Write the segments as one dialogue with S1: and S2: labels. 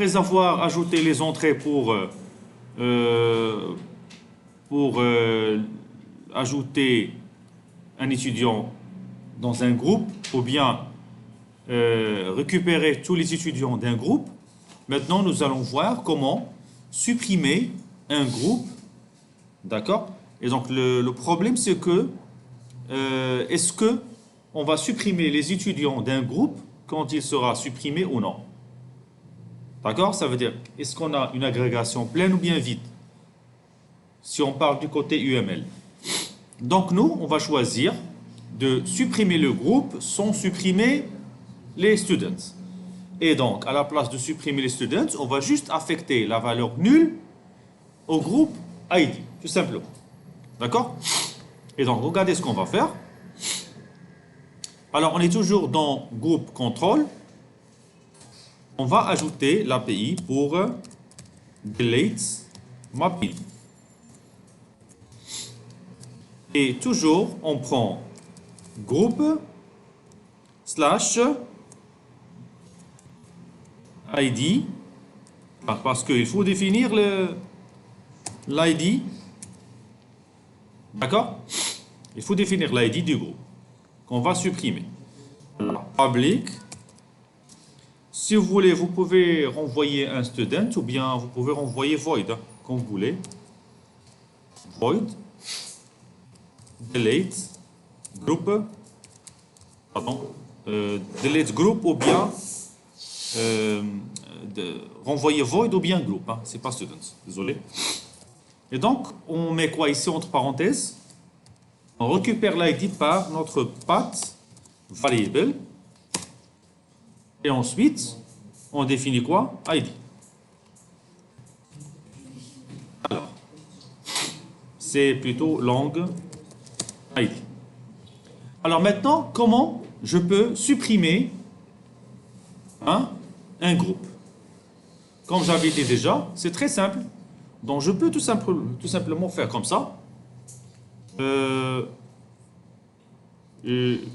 S1: après avoir ajouté les entrées pour ajouter un étudiant dans un groupe, ou bien récupérer tous les étudiants d'un groupe, maintenant nous allons voir comment supprimer un groupe, d'accord? Et donc le problème c'est que est-ce que on va supprimer les étudiants d'un groupe quand il sera supprimé ou non? D'accord? Ça veut dire, est-ce qu'on a une agrégation pleine ou bien vide? Si on parle du côté UML. Donc nous, on va choisir de supprimer le groupe sans supprimer les students. Et donc, à la place de supprimer les students, on va juste affecter la valeur nulle au groupe ID, tout simplement. D'accord? Et donc, regardez ce qu'on va faire. Alors, on est toujours dans groupe contrôle. On va ajouter l'API pour delete mapping. Et toujours, on prend groupe slash ID, parce qu'il faut définir l'ID, d'accord? Il faut définir l'ID du groupe qu'on va supprimer. Public, si vous voulez, vous pouvez renvoyer un student ou bien vous pouvez renvoyer void, hein, comme vous voulez. Void, delete, group, pardon, delete group ou bien renvoyer void ou bien group, hein, c'est pas students, désolé. Et donc, on met quoi ici entre parenthèses? On récupère l'ID par notre path variable. Et ensuite, on définit quoi? ID. Alors, c'est plutôt long ID. Alors maintenant, comment je peux supprimer un groupe? Comme j'avais dit déjà, c'est très simple. Donc je peux tout simplement faire comme ça.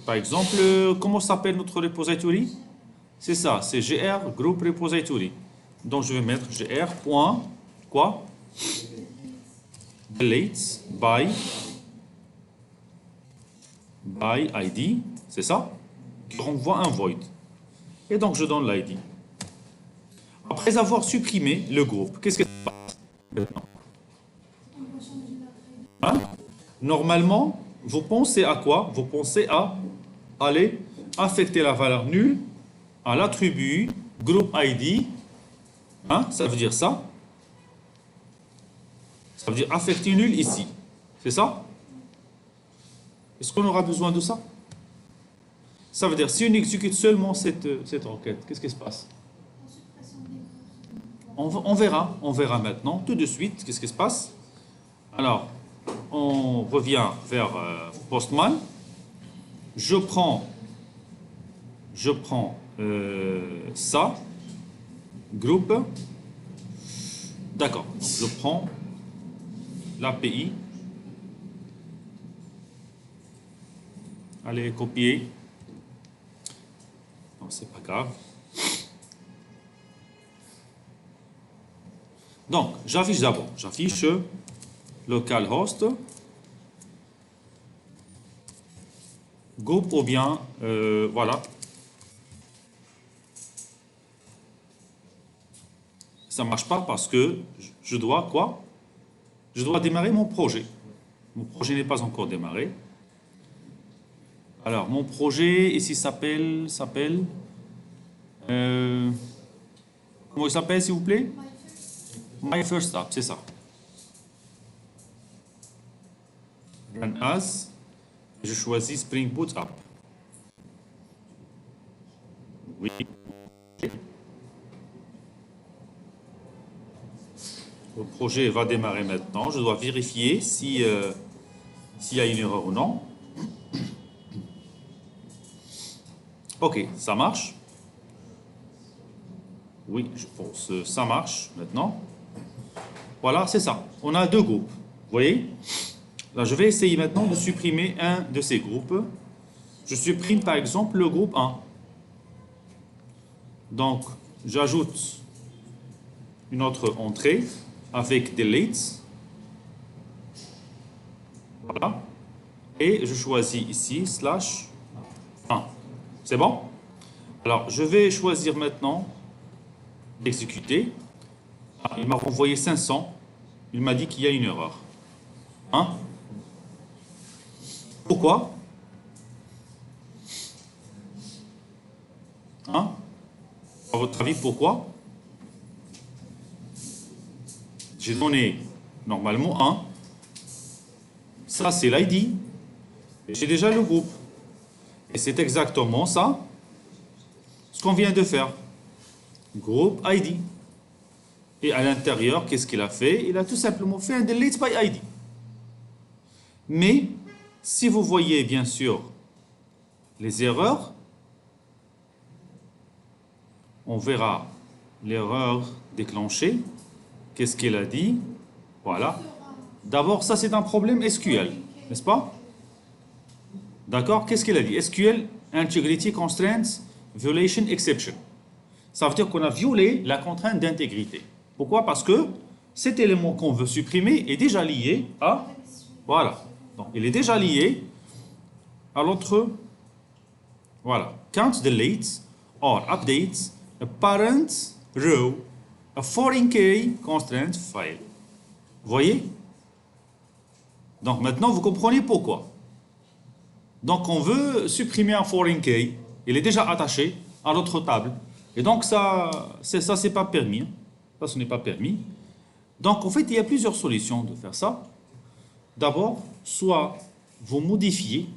S1: Par exemple, comment s'appelle notre repository? C'est ça, c'est gr group repository. Donc je vais mettre gr point quoi? Delete by id, c'est ça? Qui renvoie un void. Et donc je donne l'id. Après avoir supprimé le groupe, qu'est-ce que ça passe maintenant? Hein? Normalement, vous pensez à quoi? Vous pensez à aller affecter la valeur nulle à l'attribut group ID. Hein? Ça veut dire ça. Ça veut dire affecter nul ici. C'est ça? Est-ce qu'on aura besoin de ça? Ça veut dire si on exécute seulement cette requête, qu'est-ce qui se passe? On verra maintenant, tout de suite, qu'est-ce qui se passe. Alors, on revient vers Postman. Je prends ça, groupe. D'accord, je prends l'API. Allez, copier. Non, c'est pas grave. Donc, j'affiche d'abord. J'affiche localhost groupe ou bien voilà. Ça ne marche pas parce que je dois quoi? Je dois démarrer mon projet. Mon projet n'est pas encore démarré. Alors, mon projet ici s'appelle comment il s'appelle, s'il vous plaît? My First App, c'est ça. Run as. Je choisis Spring Boot App. Oui. Le projet va démarrer maintenant. Je dois vérifier s'il y a une erreur ou non. Ok, ça marche. Oui, je pense que ça marche maintenant. Voilà, c'est ça. On a deux groupes. Vous voyez? Là, je vais essayer maintenant de supprimer un de ces groupes. Je supprime par exemple le groupe 1. Donc, j'ajoute une autre entrée avec delete. Voilà. Et je choisis ici slash 1. C'est bon? Alors, je vais choisir maintenant d'exécuter. Ah, il m'a renvoyé 500. Il m'a dit qu'il y a une erreur. Hein? Pourquoi? Hein? À votre avis, pourquoi? J'ai donné normalement 1. Ça, c'est l'ID. J'ai déjà le groupe. Et c'est exactement ça, ce qu'on vient de faire. Groupe ID. Et à l'intérieur, qu'est-ce qu'il a fait? Il a tout simplement fait un delete by ID. Mais, si vous voyez bien sûr les erreurs, on verra l'erreur déclenchée. Qu'est-ce qu'il a dit? Voilà. D'abord, ça c'est un problème SQL, n'est-ce pas? D'accord? Qu'est-ce qu'il a dit? SQL Integrity Constraints Violation Exception. Ça veut dire qu'on a violé la contrainte d'intégrité. Pourquoi? Parce que cet élément qu'on veut supprimer est déjà lié à... Voilà. Donc, il est déjà lié à l'autre... Voilà. Count deletes or updates a parent row, a foreign key constraint file. Vous voyez? Donc, maintenant, vous comprenez pourquoi. Donc, on veut supprimer un foreign key. Il est déjà attaché à notre table. Et donc, ça c'est pas permis. Ça, ce n'est pas permis. Donc, en fait, il y a plusieurs solutions de faire ça. D'abord, soit vous modifiez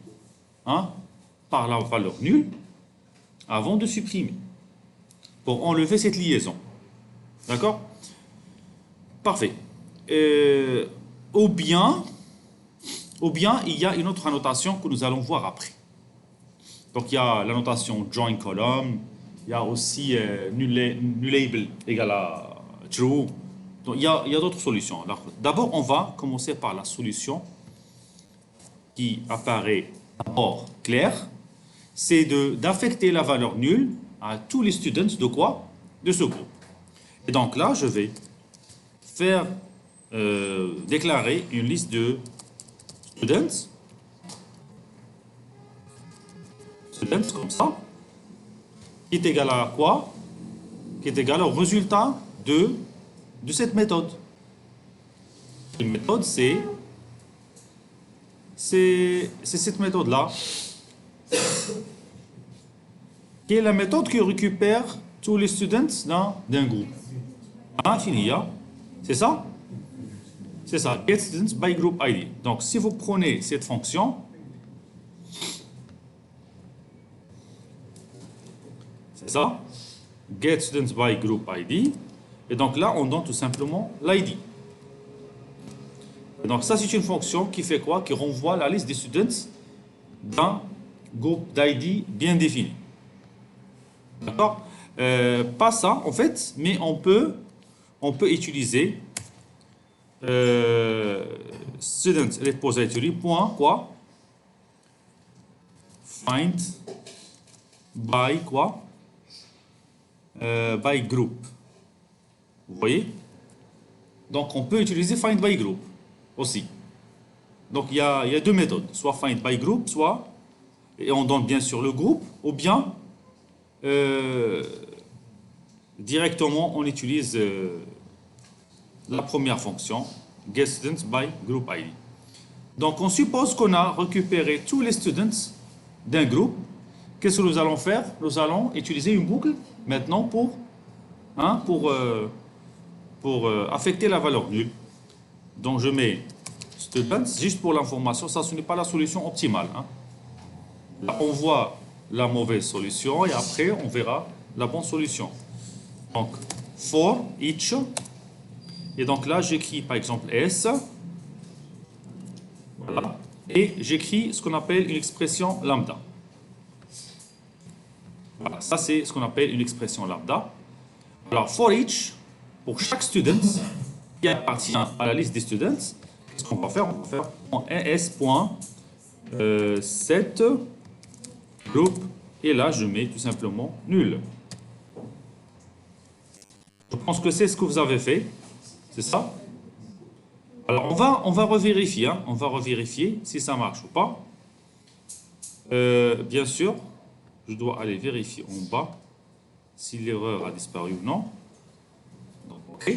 S1: par la valeur nulle avant de supprimer pour enlever cette liaison. D'accord? Parfait. Ou bien, il y a une autre annotation que nous allons voir après. Donc, il y a l'annotation join column, il y a aussi nullable égale à true. Donc, il y a d'autres solutions. D'abord, on va commencer par la solution qui apparaît d'abord claire. C'est d'affecter la valeur nulle à tous les students de quoi? De ce groupe. Et donc là, je vais faire déclarer une liste de students comme ça, qui est égal à quoi? Qui est égal au résultat de cette méthode. La méthode, c'est cette méthode-là, qui est la méthode qui récupère tous les students d'un groupe. Fini, c'est ça? C'est ça, get students by group ID. Donc, si vous prenez cette fonction, c'est ça, get students by group ID, et donc là, on donne tout simplement l'ID. Donc, ça, c'est une fonction qui fait quoi? Qui renvoie la liste des students d'un groupe d'ID bien défini. D'accord? Pas ça, en fait, mais on peut utiliser student repository point quoi? Find by quoi? By group. Vous voyez? Donc, on peut utiliser find by group aussi. Donc, il y a deux méthodes. Soit find by group, soit, et on donne bien sûr le groupe, ou bien directement, on utilise la première fonction, get students by group ID. Donc, on suppose qu'on a récupéré tous les students d'un groupe. Qu'est-ce que nous allons faire? Nous allons utiliser une boucle maintenant pour affecter la valeur nulle. Donc, je mets students, juste pour l'information, ça ce n'est pas la solution optimale. Là, on voit la mauvaise solution et après, on verra la bonne solution. Donc, for each. Et donc là, j'écris par exemple S. Voilà. Et j'écris ce qu'on appelle une expression lambda. Voilà, ça c'est ce qu'on appelle une expression lambda. Alors, for each, pour chaque student qui appartient à la liste des students, qu'est-ce qu'on va faire? On va faire es.set group. Et là, je mets tout simplement nul. Je pense que c'est ce que vous avez fait. C'est ça? Alors, on va revérifier. Hein. On va revérifier si ça marche ou pas. Bien sûr, je dois aller vérifier en bas si l'erreur a disparu ou non. Donc, OK.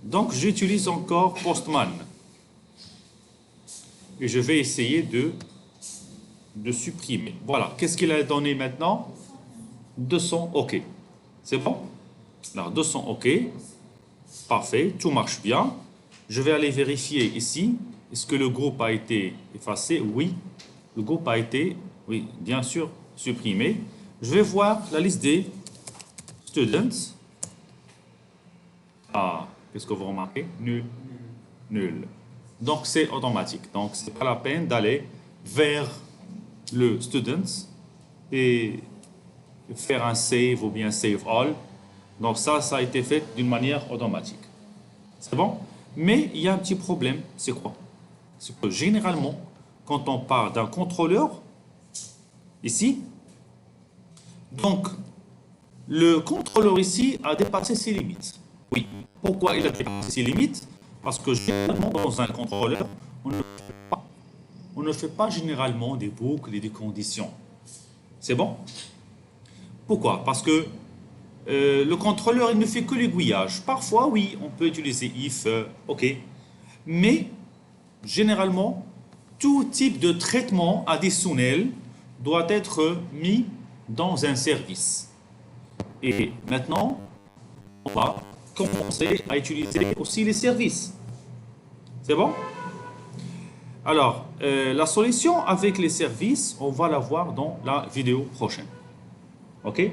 S1: Donc, j'utilise encore Postman. Et je vais essayer de supprimer. Voilà. Qu'est-ce qu'il a donné maintenant? 200 OK. C'est bon? Alors, 200 OK. Parfait. Tout marche bien. Je vais aller vérifier ici. Est-ce que le groupe a été effacé? Oui. Le groupe a été, oui, bien sûr, supprimé. Je vais voir la liste des students. Ah, qu'est-ce que vous remarquez? Nul. Nul. Donc, c'est automatique. Donc, ce n'est pas la peine d'aller vers le students et faire un save ou bien save all. Donc, ça a été fait d'une manière automatique. C'est bon? Mais il y a un petit problème. C'est quoi? C'est que généralement, quand on parle d'un contrôleur, ici, donc, le contrôleur ici a dépassé ses limites. Oui. Pourquoi il a dépassé ses limites? Parce que généralement, dans un contrôleur, on ne fait pas généralement des boucles et des conditions. C'est bon? Pourquoi? Parce que le contrôleur, il ne fait que l'aiguillage. Parfois, oui, on peut utiliser if, OK. Mais, généralement, tout type de traitement additionnel doit être mis dans un service. Et maintenant, on va commencer à utiliser aussi les services. C'est bon? Alors, la solution avec les services, on va la voir dans la vidéo prochaine. OK?